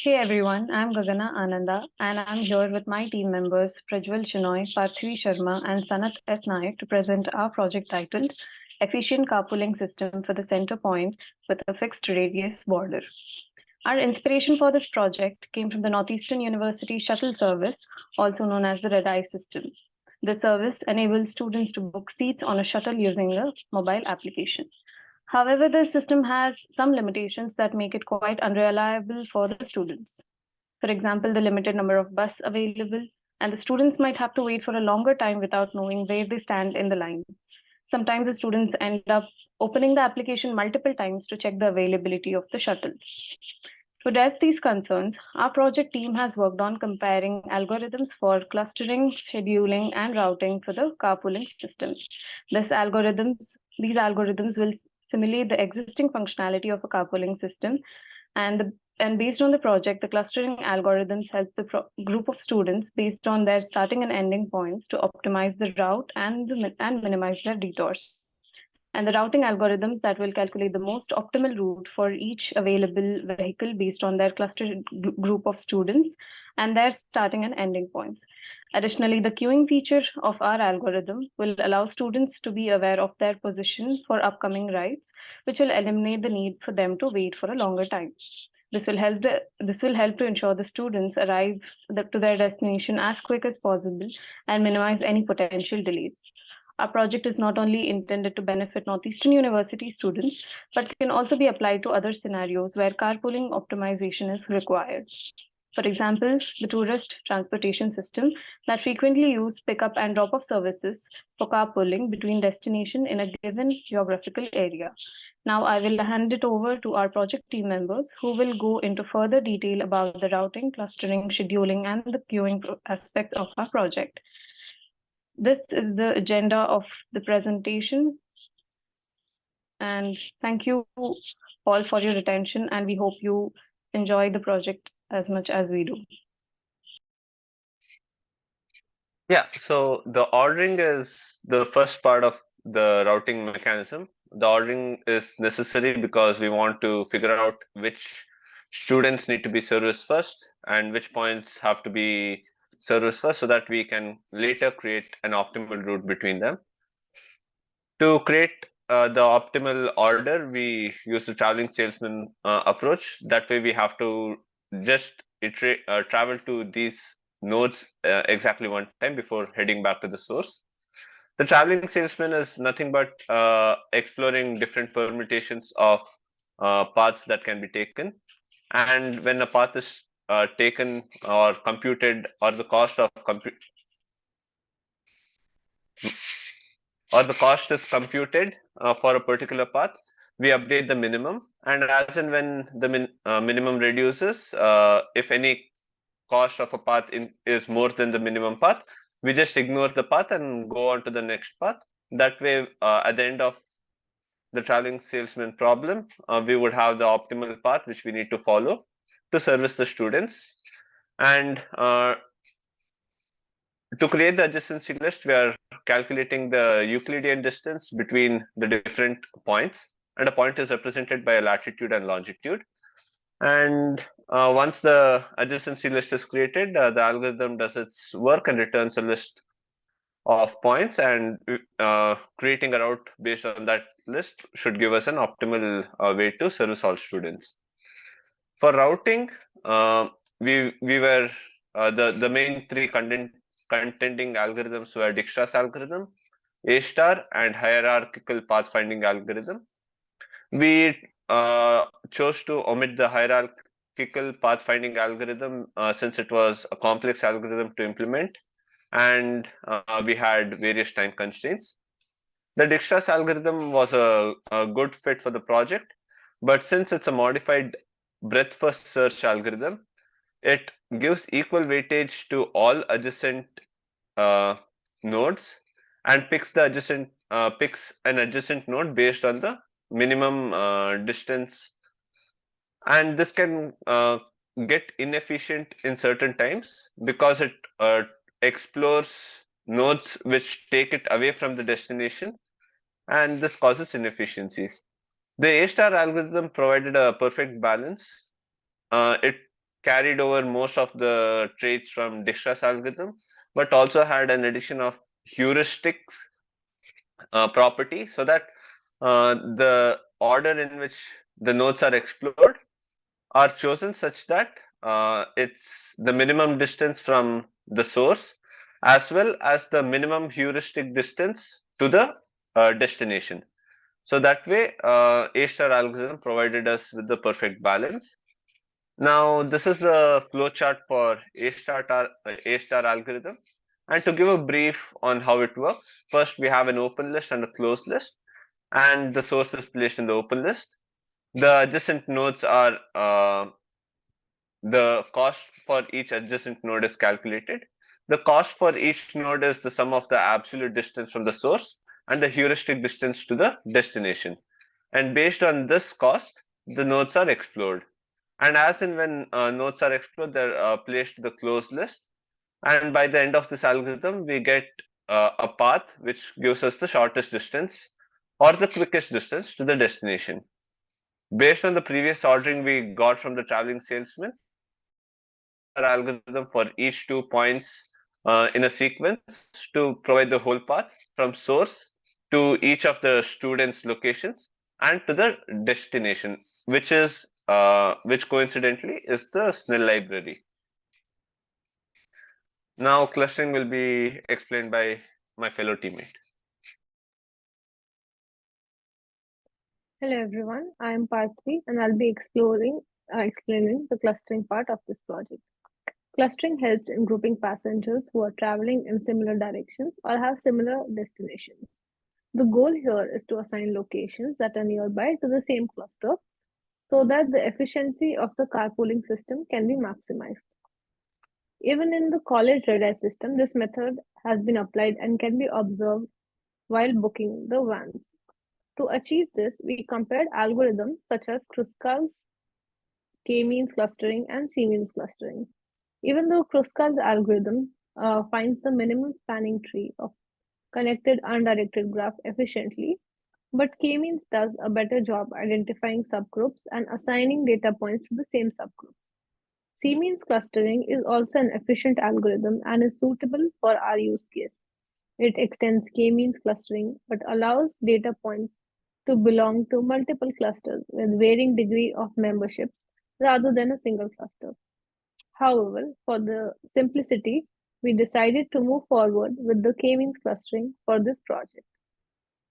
Hey everyone, I'm Gagana Ananda and I'm here with my team members Prajwal Chinoy, Parthivi Sharma, and Sanat S. Naik to present our project titled Efficient Carpooling System for the Center Point with a Fixed Radius Border. Our inspiration for this project came from the Northeastern University Shuttle Service, also known as the Red Eye System. The service enables students to book seats on a shuttle using a mobile application. However, this system has some limitations that make it quite unreliable for the students. For example, the limited number of bus available, and the students might have to wait for a longer time without knowing where they stand in the line. Sometimes the students end up opening the application multiple times to check the availability of the shuttles. To address these concerns, our project team has worked on comparing algorithms for clustering, scheduling, and routing for the carpooling system. These algorithms will simulate the existing functionality of a carpooling system, and based on the project, the clustering algorithms help the group of students based on their starting and ending points to optimize the route and minimize their detours. And the routing algorithms that will calculate the most optimal route for each available vehicle based on their clustered group of students and their starting and ending points. Additionally, the queuing feature of our algorithm will allow students to be aware of their position for upcoming rides, which will eliminate the need for them to wait for a longer time. This will help to ensure the students arrive to their destination as quick as possible and minimize any potential delays. Our project is not only intended to benefit Northeastern University students, but can also be applied to other scenarios where carpooling optimization is required. For example, the tourist transportation system that frequently use pickup and drop-off services for carpooling between destination in a given geographical area. Now I will hand it over to our project team members who will go into further detail about the routing, clustering, scheduling, and the queuing aspects of our project. This is the agenda of the presentation, and thank you all for your attention, and we hope you enjoy the project as much as we do. Yeah, so the ordering is the first part of the routing mechanism. The ordering is necessary because we want to figure out which students need to be serviced first and which points have to be serviced first so that we can later create an optimal route between them. To create the optimal order, we use the traveling salesman approach. That way, we have to just travel to these nodes exactly one time before heading back to the source. The traveling salesman is nothing but exploring different permutations of paths that can be taken. And when a path is taken or computed, or the cost of is computed for a particular path, we update the minimum. And as and when the minimum reduces, if any cost of a path is more than the minimum path, we just ignore the path and go on to the next path. That way, at the end of the traveling salesman problem, we would have the optimal path which we need to follow to service the students. And to create the adjacency list, we are calculating the Euclidean distance between the different points, and a point is represented by a latitude and longitude. And once the adjacency list is created, the algorithm does its work and returns a list of points, and creating a route based on that list should give us an optimal way to service all students. For routing, we were the main three contending algorithms were Dijkstra's algorithm, A star, and hierarchical pathfinding algorithm. We chose to omit the hierarchical pathfinding algorithm since it was a complex algorithm to implement, and we had various time constraints. The Dijkstra's algorithm was a good fit for the project, but since it's a modified breadth first search algorithm, it gives equal weightage to all adjacent uh, nodes and picks an adjacent node based on the minimum distance, and this can get inefficient in certain times because it explores nodes which take it away from the destination, and this causes inefficiencies. The A star algorithm provided a perfect balance. It carried over most of the traits from Dijkstra's algorithm, but also had an addition of heuristics property so that the order in which the nodes are explored are chosen such that it's the minimum distance from the source as well as the minimum heuristic distance to the destination. So that way, A star algorithm provided us with the perfect balance. Now, this is the flowchart for A star algorithm. And to give a brief on how it works, first we have an open list and a closed list, and the source is placed in the open list. The adjacent nodes are the cost for each adjacent node is calculated. The cost for each node is the sum of the absolute distance from the source and the heuristic distance to the destination. And based on this cost, the nodes are explored. And as and when nodes are explored, they're placed to the closed list. And by the end of this algorithm, we get a path which gives us the shortest distance or the quickest distance to the destination. Based on the previous ordering we got from the traveling salesman, we use the A-star algorithm for each 2 points in a sequence to provide the whole path from source to each of the students' locations and to the destination, which coincidentally is the Snell library. Now clustering will be explained by my fellow teammate. Hello everyone, I am Parthy and I'll be explaining the clustering part of this project. Clustering helps in grouping passengers who are traveling in similar directions or have similar destinations. The goal here is to assign locations that are nearby to the same cluster so that the efficiency of the carpooling system can be maximized. Even in the college red-eye system, this method has been applied and can be observed while booking the vans. To achieve this, we compared algorithms such as Kruskal's K-means clustering and C-means clustering. Even though Kruskal's algorithm finds the minimum spanning tree of connected undirected graph efficiently, but K-means does a better job identifying subgroups and assigning data points to the same subgroup. C-means clustering is also an efficient algorithm and is suitable for our use case. It extends K-means clustering but allows data points to belong to multiple clusters with varying degree of membership rather than a single cluster. However, for the simplicity, we decided to move forward with the K-means clustering for this project.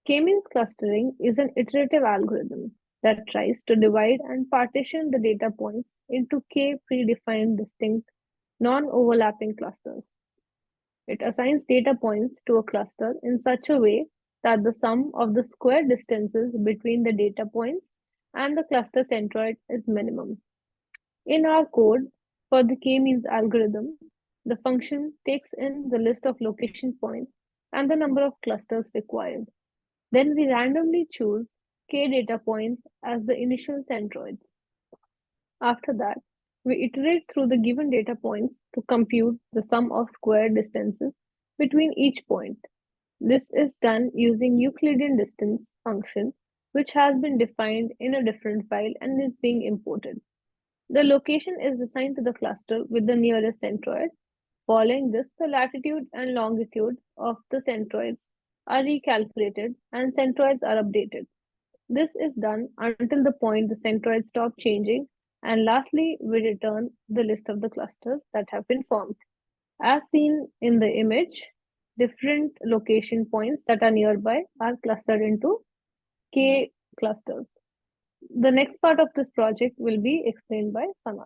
K-means clustering is an iterative algorithm that tries to divide and partition the data points into K predefined distinct non-overlapping clusters. It assigns data points to a cluster in such a way that the sum of the square distances between the data points and the cluster centroid is minimum. In our code for the k-means algorithm, the function takes in the list of location points and the number of clusters required. Then we randomly choose k data points as the initial centroids. After that, we iterate through the given data points to compute the sum of square distances between each point. This is done using Euclidean distance function, which has been defined in a different file and is being imported. The location is assigned to the cluster with the nearest centroid. Following this, the latitude and longitude of the centroids are recalculated and centroids are updated. This is done until the point the centroids stop changing, and lastly, we return the list of the clusters that have been formed. As seen in the image, different location points that are nearby are clustered into K clusters. The next part of this project will be explained by Sanat.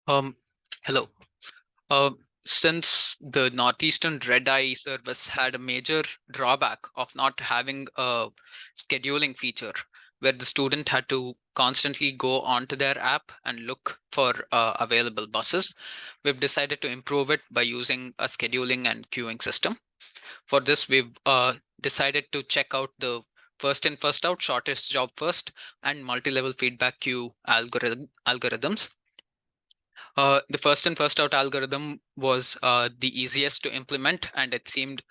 Um, Hello. Uh, since the Northeastern Red Eye service had a major drawback of not having a scheduling feature where the student had to constantly go onto their app and look for available buses, we've decided to improve it by using a scheduling and queuing system. For this, we've decided to check out the first in, first out, shortest job first, and multi-level feedback queue algorithms. The first in first out algorithm was the easiest to implement, and it seemed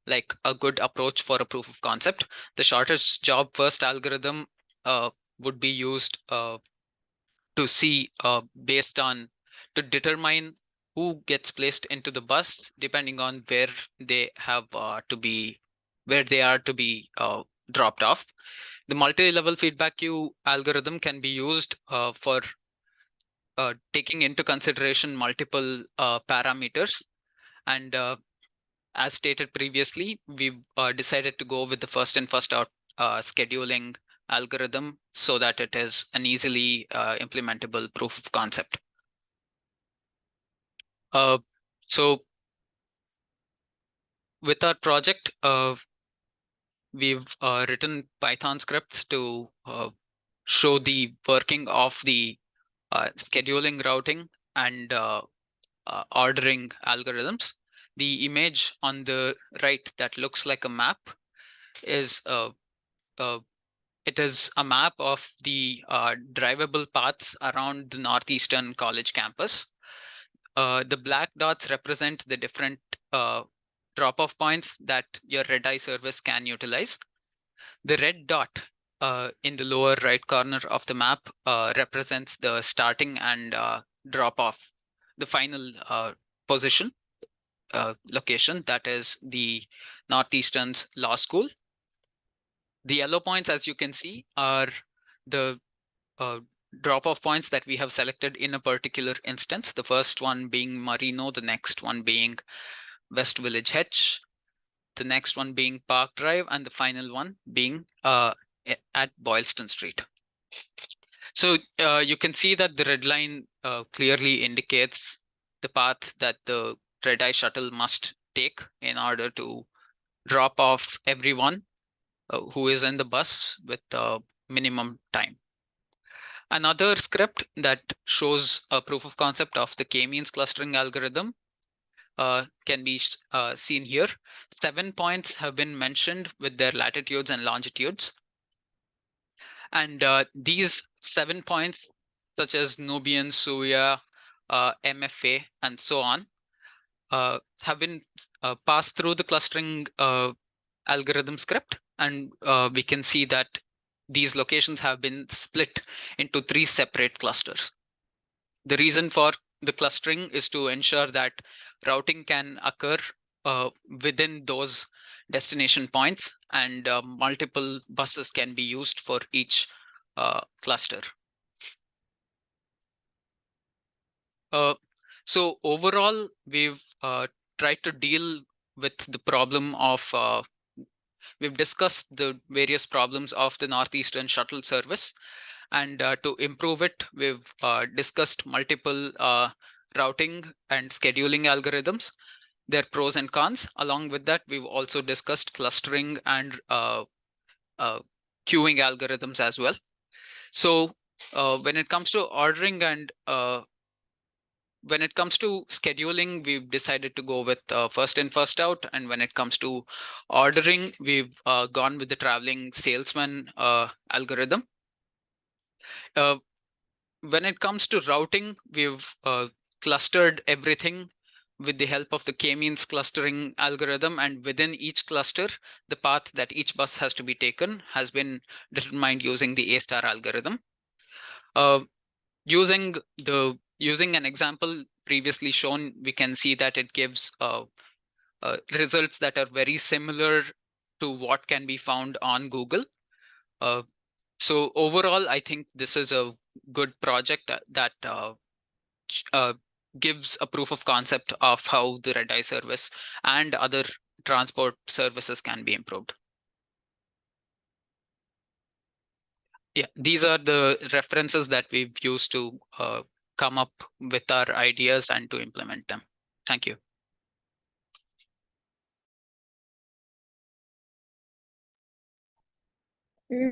like a good approach for a proof of concept. The shortest job first algorithm would be used to see based on to determine who gets placed into the bus depending on where they have to be where they are to be dropped off. The multi-level feedback queue algorithm can be used for taking into consideration multiple parameters. And as stated previously, we've decided to go with the first in, first out scheduling algorithm so that it is an easily implementable proof of concept. So with our project, we've written Python scripts to show the working of the scheduling, routing, and ordering algorithms. The image on the right that looks like a map is it is a map of the drivable paths around the Northeastern College campus. The black dots represent the different drop-off points that your red-eye service can utilize. The red dot in the lower right corner of the map represents the starting and drop-off, the final position location, that is the Northeastern's law school. The yellow points, as you can see, are the drop-off points that we have selected in a particular instance. The first one being Marino, the next one being West Village Hedge, the next one being Park Drive, and the final one being at Boylston Street. So you can see that the red line clearly indicates the path that the red-eye shuttle must take in order to drop off everyone who is in the bus with minimum time. Another script that shows a proof of concept of the k-means clustering algorithm can be seen here. 7 points have been mentioned with their latitudes and longitudes. And these 7 points, such as Nubian, Suya, MFA, and so on, have been passed through the clustering algorithm script. And we can see that these locations have been split into 3 separate clusters. The reason for the clustering is to ensure that routing can occur within those destination points, and multiple buses can be used for each cluster. So overall, we've tried to deal with the problem of we've discussed the various problems of the Northeastern shuttle service, and to improve it, we've discussed multiple routing and scheduling algorithms, their pros and cons. Along with that, we've also discussed clustering and queuing algorithms as well. So when it comes to ordering and when it comes to scheduling, we've decided to go with first in, first out. And when it comes to ordering, we've gone with the traveling salesman algorithm. When it comes to routing, we've clustered everything with the help of the k-means clustering algorithm. And within each cluster, the path that each bus has to be taken has been determined using the A-star algorithm. Using an example previously shown, we can see that it gives results that are very similar to what can be found on Google. So overall, I think this is a good project that gives a proof of concept of how the red-eye service and other transport services can be improved. Yeah, these are the references that we've used to come up with our ideas and to implement them. Thank you.